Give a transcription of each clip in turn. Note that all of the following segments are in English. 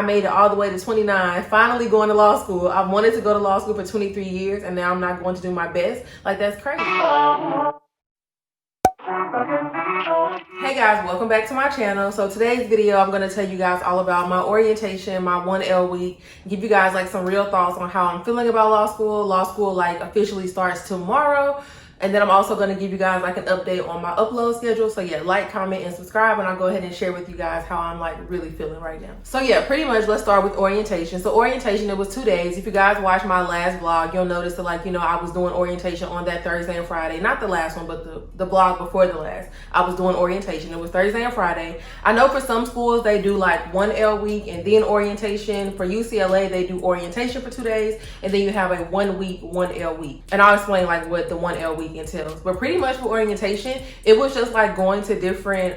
I made it all the way to 29, finally going to law school. I wanted to go to law school for 23 years and now I'm not going to do my best. Like, that's crazy. Hey guys, welcome back to my channel. So today's video, I'm going to tell you guys all about my orientation, my 1L week, give you guys like some real thoughts on how I'm feeling about law school. Law school like officially starts tomorrow. And then I'm also going to give you guys like an update on my upload schedule. So yeah, like, comment, and subscribe. And I'll go ahead and share with you guys how I'm like really feeling right now. So yeah, pretty much let's start with orientation. So orientation, it was 2 days. If you guys watched my last vlog, you'll notice that like, I was doing orientation on that Thursday and Friday. Not the last one, but the vlog before the last. I was doing orientation. It was Thursday and Friday. I know for some schools, they do like 1L week and then orientation. For UCLA, they do orientation for 2 days. And then you have a 1 week, 1L week. And I'll explain like what the 1L week entails. But pretty much for orientation, it was just like going to different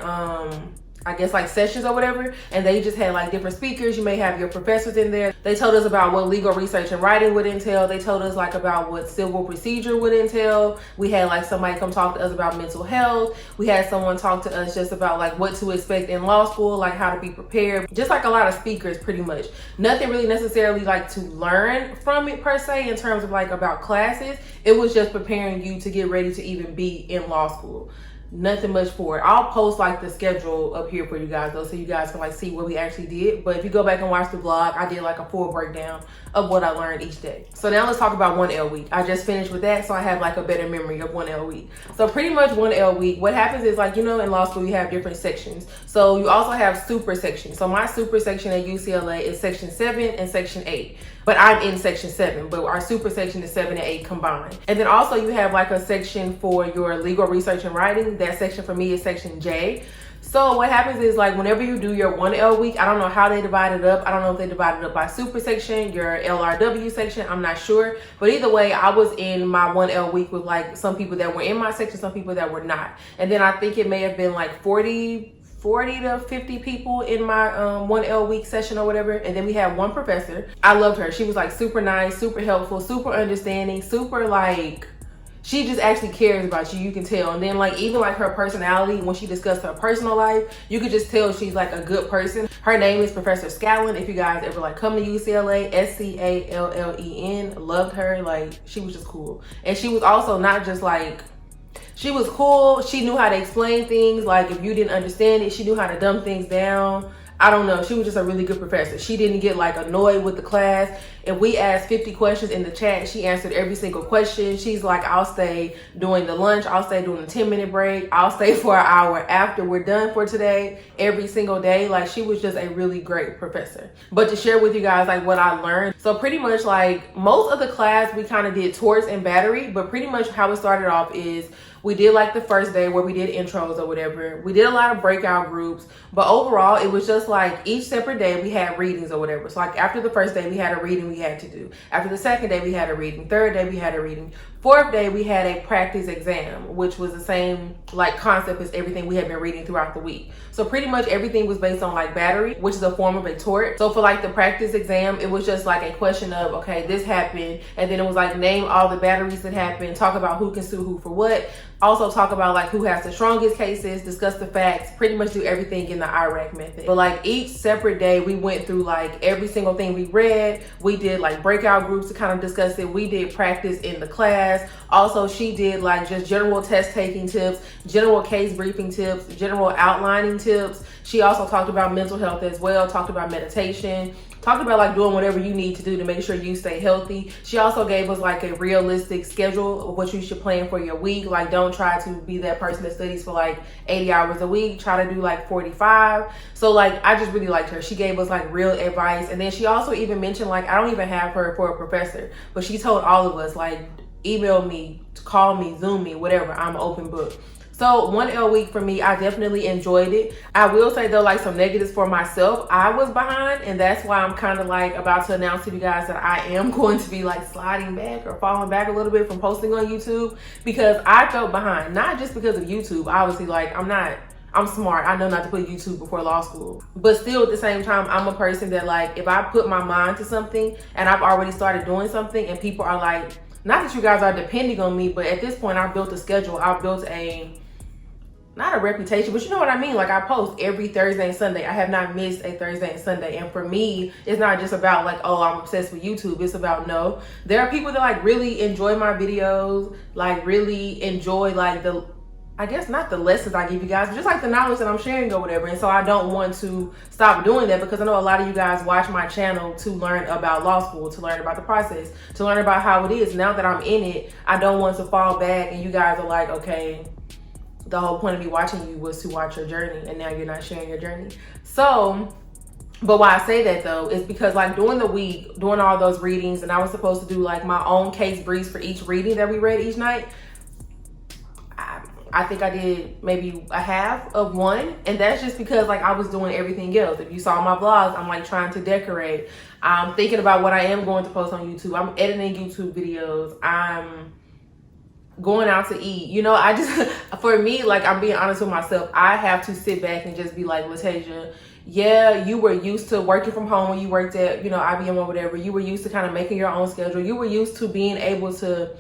I guess like sessions or whatever, and they just had like different speakers. You may have your professors in there. They told us about what legal research and writing would entail. They told us like about what civil procedure would entail. We had like somebody come talk to us about mental health. We had someone talk to us just about like what to expect in law school, like how to be prepared. Just like a lot of speakers pretty much. Nothing really necessarily like to learn from it per se in terms of like about classes. It was just preparing you to get ready to even be in law school. Nothing much for it. I'll post like the schedule up here for you guys though, so you guys can like see what we actually did. But if you go back and watch the vlog, I did like a full breakdown of what I learned each day. So now let's talk about 1L week. I just finished with that, so I have like a better memory of 1L week. So pretty much 1L week, what happens is like, in law school you have different sections. So you also have super sections. So my super section at UCLA is section 7 and section 8. But I'm in section 7, but our super section is 7 and 8 combined. And then also you have like a section for your legal research and writing. That section for me is section J. So what happens is like whenever you do your 1L week, I don't know how they divide it up. I don't know if they divide it up by super section, your LRW section, I'm not sure. But either way, I was in my 1L week with like some people that were in my section, some people that were not. And then I think it may have been like 40 to 50 people in my 1L week session or whatever. And then we had one professor. I loved her. She was like super nice, super helpful, super understanding, super like, she just actually cares about you, you can tell. And then like even like her personality, when she discussed her personal life, you could just tell she's like a good person. Her name is Professor Scallon. If you guys ever like come to UCLA, Scallen, loved her. Like she was just cool. And she was also not just like, she was cool. She knew how to explain things. Like if you didn't understand it, she knew how to dumb things down. I don't know. She was just a really good professor. She didn't get like annoyed with the class. If we asked 50 questions in the chat, she answered every single question. She's like, I'll stay during the lunch. I'll stay during the 10-minute break. I'll stay for an hour after we're done for today, every single day. Like she was just a really great professor. But to share with you guys like what I learned. So pretty much like most of the class we kind of did torts and battery, but pretty much how it started off is we did like the first day where we did intros or whatever. We did a lot of breakout groups, but overall it was just like each separate day we had readings or whatever. So like after the first day we had a reading we had to do. After the second day we had a reading. Third day we had a reading. Fourth day we had a practice exam, which was the same like concept as everything we had been reading throughout the week. So pretty much everything was based on like battery, which is a form of a tort. So for like the practice exam, it was just like a question of, okay, this happened. And then it was like name all the batteries that happened, talk about who can sue who for what. Also talk about like who has the strongest cases, discuss the facts, pretty much do everything in the IRAC method. But like each separate day we went through like every single thing we read. We did like breakout groups to kind of discuss it. We did practice in the class. Also, she did like just general test taking tips, general case briefing tips, general outlining tips. She also talked about mental health as well, talked about meditation, talked about like doing whatever you need to do to make sure you stay healthy. She also gave us like a realistic schedule of what you should plan for your week. Like don't try to be that person that studies for like 80 hours a week. Try to do like 45. So like I just really liked her. She gave us like real advice. And then she also even mentioned like, I don't even have her for a professor, but she told all of us like, email me, call me, Zoom me, whatever. I'm an open book. So 1L week for me, I definitely enjoyed it. I will say though, like some negatives for myself, I was behind, and that's why I'm kind of like about to announce to you guys that I am going to be like sliding back or falling back a little bit from posting on YouTube, because I felt behind, not just because of YouTube. Obviously, like I'm smart. I know not to put YouTube before law school. But still at the same time, I'm a person that like, if I put my mind to something and I've already started doing something and people are like, not that you guys are depending on me, but at this point I've built a schedule. I've built a not a reputation, but you know what I mean? Like, I post every Thursday and Sunday. I have not missed a Thursday and Sunday. And for me, it's not just about like, oh, I'm obsessed with YouTube. It's about, no, there are people that like really enjoy my videos, like really enjoy like the, I guess not the lessons I give you guys, but just like the knowledge that I'm sharing or whatever. And so I don't want to stop doing that, because I know a lot of you guys watch my channel to learn about law school, to learn about the process, to learn about how it is. Now that I'm in it, I don't want to fall back and you guys are like, okay, the whole point of me watching you was to watch your journey, and now you're not sharing your journey. So, but why I say that though is because like during the week, doing all those readings, and I was supposed to do like my own case briefs for each reading that we read each night. I think I did maybe a half of one, and that's just because like I was doing everything else. If you saw my vlogs, I'm like trying to decorate. I'm thinking about what I am going to post on YouTube. I'm editing YouTube videos. I'm going out to eat. You know, I just, for me, like, I'm being honest with myself, I have to sit back and just be like, Latasia, yeah, you were used to working from home when you worked at, you know, IBM or whatever. You were used to kind of making your own schedule. You were used to being able to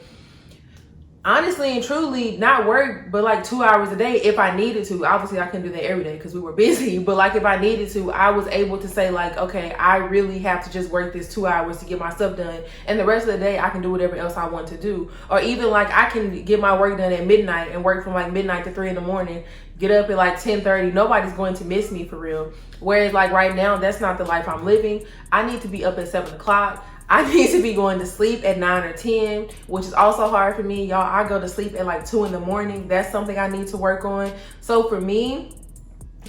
honestly and truly not work but like 2 hours a day if I needed to. Obviously I couldn't do that every day because we were busy, but like if I needed to, I was able to say like, okay, I really have to just work this 2 hours to get my stuff done, and the rest of the day I can do whatever else I want to do. Or even like I can get my work done at midnight and work from like midnight to 3 in the morning, get up at like 10:30. Nobody's going to miss me for real. Whereas like right now, that's not the life I'm living. I need to be up at 7 o'clock. I need to be going to sleep at 9 or 10, which is also hard for me. Y'all, I go to sleep at like 2 in the morning. That's something I need to work on. So for me,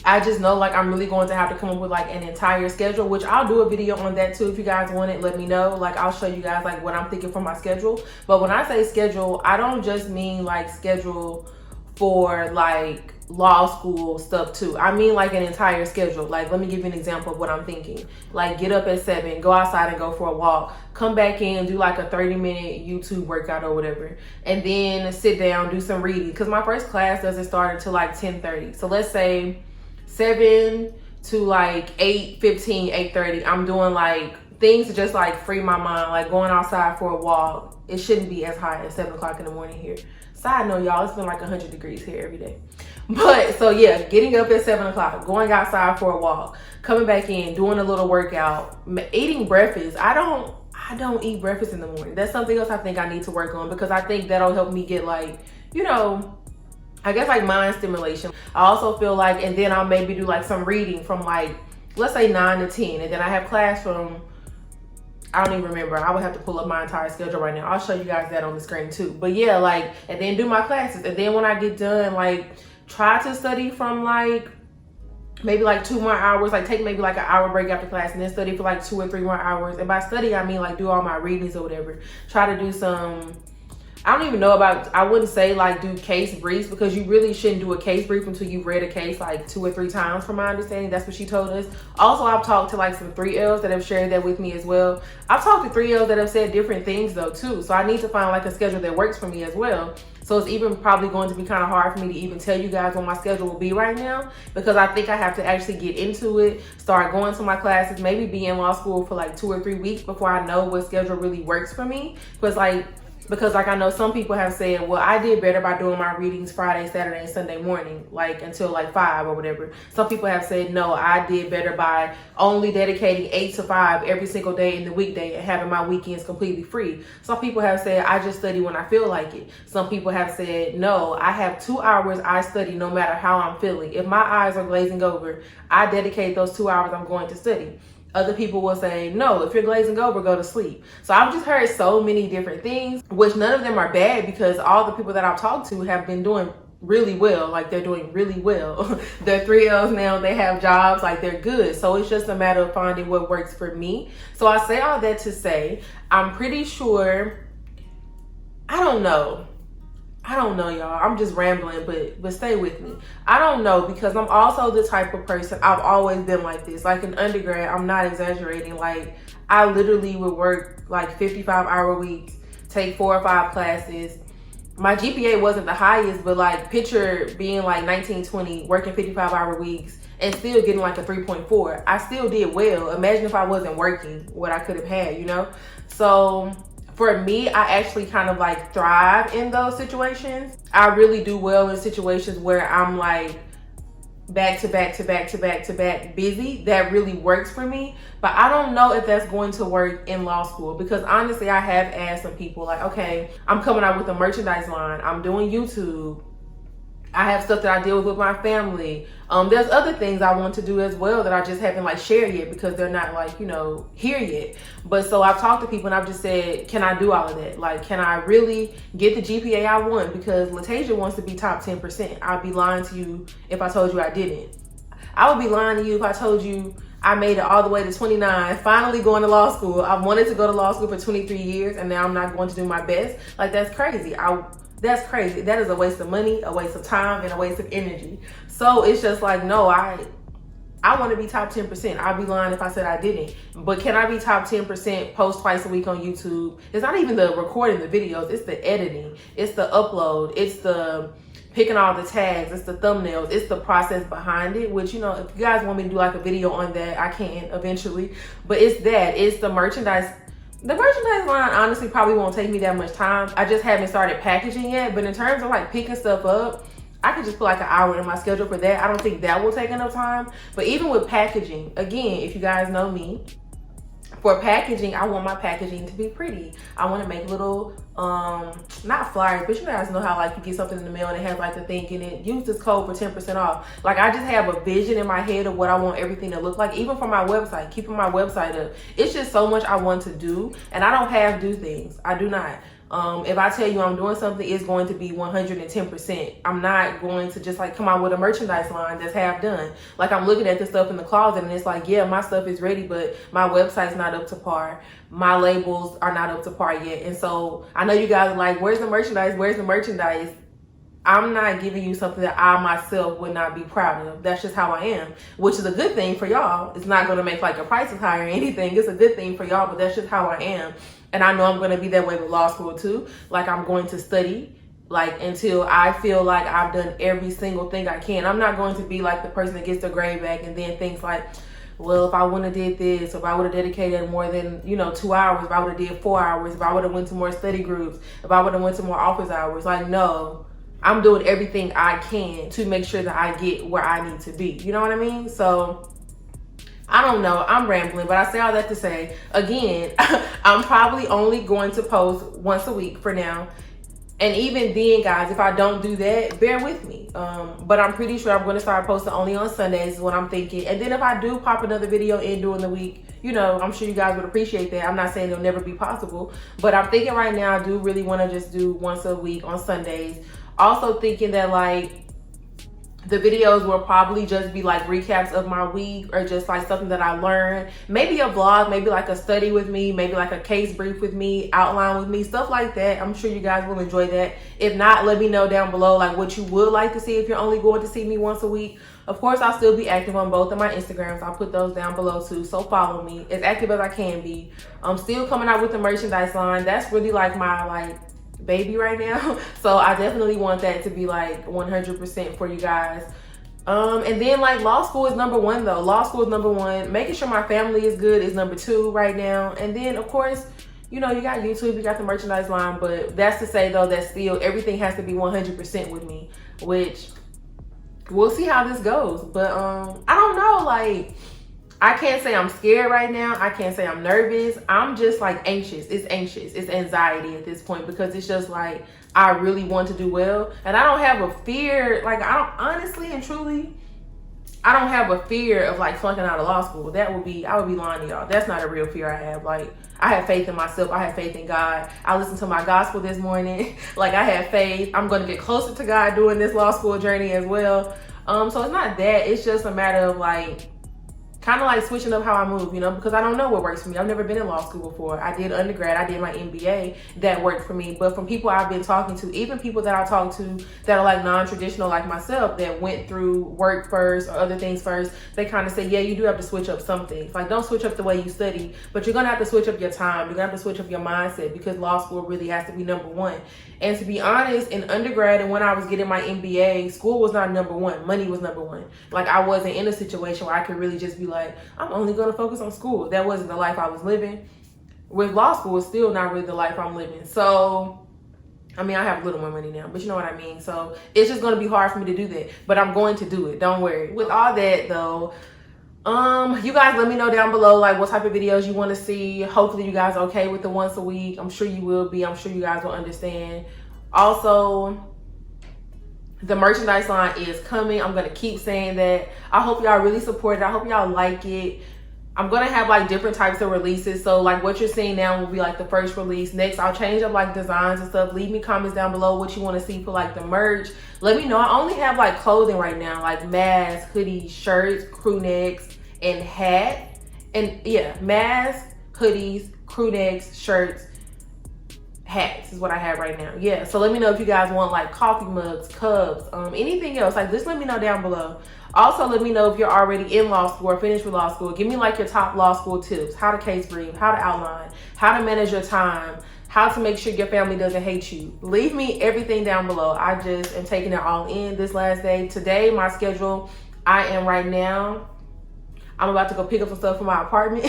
I just know like I'm really going to have to come up with like an entire schedule, which I'll do a video on that too. If you guys want it, let me know. Like I'll show you guys like what I'm thinking for my schedule. But when I say schedule, I don't just mean like schedule for like law school stuff too. I mean like an entire schedule. Like let me give you an example of what I'm thinking. Like get up at 7, go outside and go for a walk, come back in, do like a 30-minute YouTube workout or whatever, and then sit down, do some reading, because my first class doesn't start until like 10:30. So let's say 7 to like 8:15, 8:30, I'm doing like things to just like free my mind, like going outside for a walk. It shouldn't be as high as 7 o'clock in the morning here. Side note, y'all, it's been like 100 degrees here every day. But so yeah, getting up at 7 o'clock, going outside for a walk, coming back in, doing a little workout, eating breakfast. I don't eat breakfast in the morning. That's something else I think I need to work on, because I think that'll help me get like, you know, I guess like mind stimulation. I also feel like, and then I'll maybe do like some reading from like, let's say 9 to 10. And then I have class from, I don't even remember. I would have to pull up my entire schedule right now. I'll show you guys that on the screen too. But yeah, like, and then do my classes. And then when I get done, like try to study from like, maybe like 2 more hours, like take maybe like an hour break after class and then study for like 2 or 3 more hours. And by study, I mean like do all my readings or whatever. Try to do some, I don't even know about, I wouldn't say like do case briefs, because you really shouldn't do a case brief until you've read a case like 2 or 3 times from my understanding. That's what she told us. Also, I've talked to like some 3Ls that have shared that with me as well. I've talked to 3Ls that have said different things though too. So I need to find like a schedule that works for me as well. So it's even probably going to be kind of hard for me to even tell you guys what my schedule will be right now, because I think I have to actually get into it, start going to my classes, maybe be in law school for like 2 or 3 weeks before I know what schedule really works for me. Because like I know some people have said, well, I did better by doing my readings Friday, Saturday, and Sunday morning, like until like 5 or whatever. Some people have said, no, I did better by only dedicating 8 to 5 every single day in the weekday and having my weekends completely free. Some people have said, I just study when I feel like it. Some people have said, no, I have 2 hours I study no matter how I'm feeling. If my eyes are glazing over, I dedicate those 2 hours I'm going to study. Other people will say, no, if you're glazing over, go to sleep. So I've just heard so many different things, which none of them are bad, because all the people that I've talked to have been doing really well. Like they're doing really well. They're 3Ls now, they have jobs, like they're good. So it's just a matter of finding what works for me. So I say all that to say, I'm pretty sure, I don't know, y'all. I'm just rambling, but stay with me. I don't know, because I'm also the type of person, I've always been like this. Like in undergrad, I'm not exaggerating. Like I literally would work like 55-hour weeks, take 4 or 5 classes. My GPA wasn't the highest, but like picture being like 19, 20, working 55-hour weeks and still getting like a 3.4. I still did well. Imagine if I wasn't working, what I could have had, you know? So For me, I actually kind of like thrive in those situations. I really do well in situations where I'm like back to back to back to back to back busy. That really works for me. But I don't know if that's going to work in law school, because honestly, I have asked some people like, okay, I'm coming out with a merchandise line, I'm doing YouTube, I have stuff that I deal with my family. There's other things I want to do as well that I just haven't like shared yet because they're not like, you know, here yet. But so I've talked to people and I've just said, can I do all of that? Like, can I really get the GPA I want? Because Latasia wants to be top 10%. I'd be lying to you if I told you I didn't. I would be lying to you if I told you I made it all the way to 29, finally going to law school. I wanted to go to law school for 23 years and now I'm not going to do my best. Like, that's crazy. That's crazy. That is a waste of money, a waste of time, and a waste of energy. So it's just like, no, I want to be top 10%. I'd be lying if I said I didn't. But can I be top 10%, post twice a week on YouTube? It's not even the recording the videos. It's the editing. It's the upload. It's the picking all the tags. It's the thumbnails. It's the process behind it, which, you know, if you guys want me to do like a video on that, I can eventually. But it's that. It's the merchandise. The merchandise line honestly probably won't take me that much time. I just haven't started packaging yet. But in terms of like picking stuff up, I could just put like an hour in my schedule for that. I don't think that will take enough time. But even with packaging, again, if you guys know me, for packaging, I want my packaging to be pretty. I want to make little, not flyers, but you guys know how like you get something in the mail and it has like the thing in it. Use this code for 10% off. Like, I just have a vision in my head of what I want everything to look like. Even for my website, keeping my website up. It's just so much I want to do, and I don't half do things. I do not. If I tell you I'm doing something, it's going to be 110%. I'm not going to just like come out with a merchandise line that's half done. Like, I'm looking at the stuff in the closet and it's like, yeah, my stuff is ready, but my website's not up to par. My labels are not up to par yet. And so I know you guys are like, where's the merchandise? Where's the merchandise? I'm not giving you something that I myself would not be proud of. That's just how I am, which is a good thing for y'all. It's not going to make like your prices higher or anything. It's a good thing for y'all, but that's just how I am. And I know I'm going to be that way with law school too. Like, I'm going to study like until I feel like I've done every single thing I can. I'm not going to be like the person that gets their grade back and then thinks like, well, if I wouldn't have did this, if I would have dedicated more than, 2 hours, if I would have did 4 hours, if I would have went to more study groups, if I would have went to more office hours, like, no, I'm doing everything I can to make sure that I get where I need to be. You know what I mean? So I don't know, I'm rambling, but I say all that to say, again, I'm probably only going to post once a week for now. And even then, guys, if I don't do that, bear with me. But I'm pretty sure I'm going to start posting only on Sundays is what I'm thinking. And then if I do pop another video in during the week, I'm sure you guys would appreciate that. I'm not saying it'll never be possible, but I'm thinking right now I do really want to just do once a week on Sundays. Also thinking that like the videos will probably just be like recaps of my week or just like something that I learned. Maybe a vlog, maybe like a study with me, maybe like a case brief with me, outline with me, stuff like that. I'm sure you guys will enjoy that. If not, let me know down below like what you would like to see if you're only going to see me once a week. Of course, I'll still be active on both of my Instagrams. I'll put those down below too, so follow me. As active as I can be. I'm still coming out with the merchandise line. That's really like my baby right now. So I definitely want that to be like 100% for you guys. And then like law school is number one though. Law school is number one. Making sure my family is good is number two right now. And then of course, you got YouTube, you got the merchandise line, but that's to say though that still everything has to be 100% with me, which we'll see how this goes. But I don't know, like I can't say I'm scared right now. I can't say I'm nervous. I'm just like anxious. It's anxious. It's anxiety at this point because it's just like I really want to do well. And I don't have a fear. Like I don't honestly and truly, I don't have a fear of like flunking out of law school. I would be lying to y'all. That's not a real fear I have. Like I have faith in myself. I have faith in God. I listened to my gospel this morning. Like I have faith. I'm going to get closer to God doing this law school journey as well. So it's not that. It's just a matter of like, kind of like switching up how I move, because I don't know what works for me. I've never been in law school before. I did undergrad, I did my MBA, that worked for me. But from people I've been talking to, even people that I talk to that are like non-traditional like myself, that went through work first or other things first, they kind of say, yeah, you do have to switch up some things. Like don't switch up the way you study, but you're gonna have to switch up your time. You're gonna have to switch up your mindset because law school really has to be number one. And to be honest, in undergrad and when I was getting my MBA, school was not number one. Money was number one. Like I wasn't in a situation where I could really just be like, I'm only going to focus on school. That wasn't the life I was living. with law school, it's still not really the life I'm living. So, I mean, I have a little more money now, but you know what I mean? So it's just going to be hard for me to do that, but I'm going to do it. Don't worry. With all that though, you guys let me know down below like what type of videos you want to see. Hopefully you guys are okay with the once a week. I'm sure you will be. I'm sure you guys will understand. Also, the merchandise line is coming. I'm going to keep saying that. I hope y'all really support it. I hope y'all like it. I'm going to have like different types of releases. So like what you're seeing now will be like the first release. Next, I'll change up like designs and stuff. Leave me comments down below what you want to see for like the merch. Let me know. I only have like clothing right now, like masks, hoodies, shirts, crew necks, and hat. And yeah, masks, hoodies, crew necks, shirts, hats is what I have right now. Yeah, so let me know if you guys want like coffee mugs, cups, anything else. Like just let me know down below. Also, let me know if you're already in law school or finished with law school. Give me like your top law school tips, how to case brief, how to outline, how to manage your time, how to make sure your family doesn't hate you. Leave me everything down below. I just am taking it all in this last day. Today, my schedule, I am right now, I'm about to go pick up some stuff from my apartment.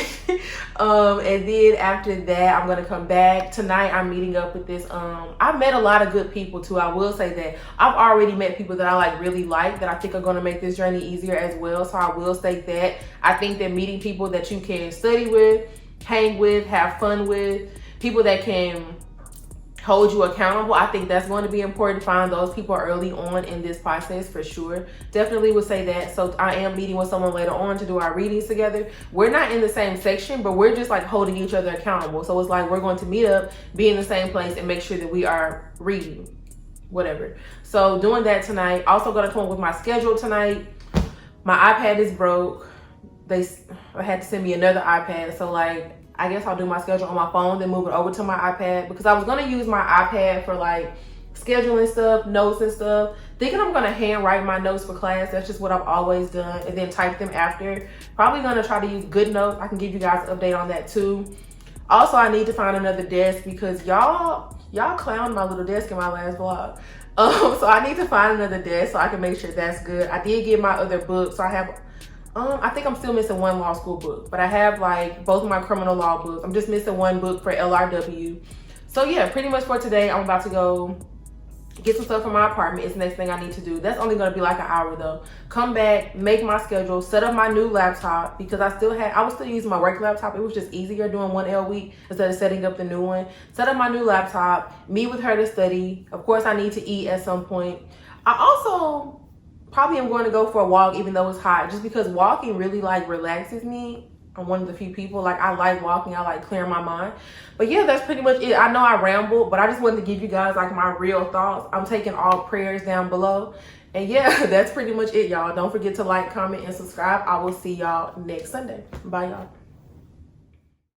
And then after that, I'm going to come back. Tonight, I'm meeting up with this. I've met a lot of good people too. I will say that. I've already met people that I like really like that I think are going to make this journey easier as well. So I will state that. I think that meeting people that you can study with, hang with, have fun with, people that can hold you accountable. I think that's going to be important. Find those people early on in this process for sure. Definitely would say that. So I am meeting with someone later on to do our readings together. We're not in the same section, but we're just like holding each other accountable. So it's like we're going to meet up, be in the same place, and make sure that we are reading, whatever. So doing that tonight. Also going to come up with my schedule tonight. My iPad is broke. I had to send me another iPad. So like, I guess I'll do my schedule on my phone, then move it over to my iPad, because I was going to use my iPad for like scheduling stuff, notes and stuff. Thinking I'm going to handwrite my notes for class. That's just what I've always done, and then type them after. Probably going to try to use GoodNotes. I can give you guys an update on that too. Also, I need to find another desk because y'all clowned my little desk in my last vlog. So I need to find another desk so I can make sure that's good. I did get my other books. So I have I think I'm still missing one law school book, but I have like both of my criminal law books. I'm just missing one book for LRW. So yeah, pretty much for today, I'm about to go get some stuff from my apartment. It's the next thing I need to do. That's only going to be like an hour though. Come back, make my schedule, set up my new laptop, because I was still using my work laptop. It was just easier doing 1L week instead of setting up the new one. Set up my new laptop, meet with her to study. Of course, I need to eat at some point. I also probably am going to go for a walk even though it's hot, just because walking really like relaxes me. I'm one of the few people, like I like walking, I like clearing my mind. But yeah, that's pretty much it. I know I rambled, but I just wanted to give you guys like my real thoughts. I'm taking all prayers down below. And yeah, that's pretty much it, y'all. Don't forget to like, comment, and subscribe. I will see y'all next Sunday. Bye, y'all.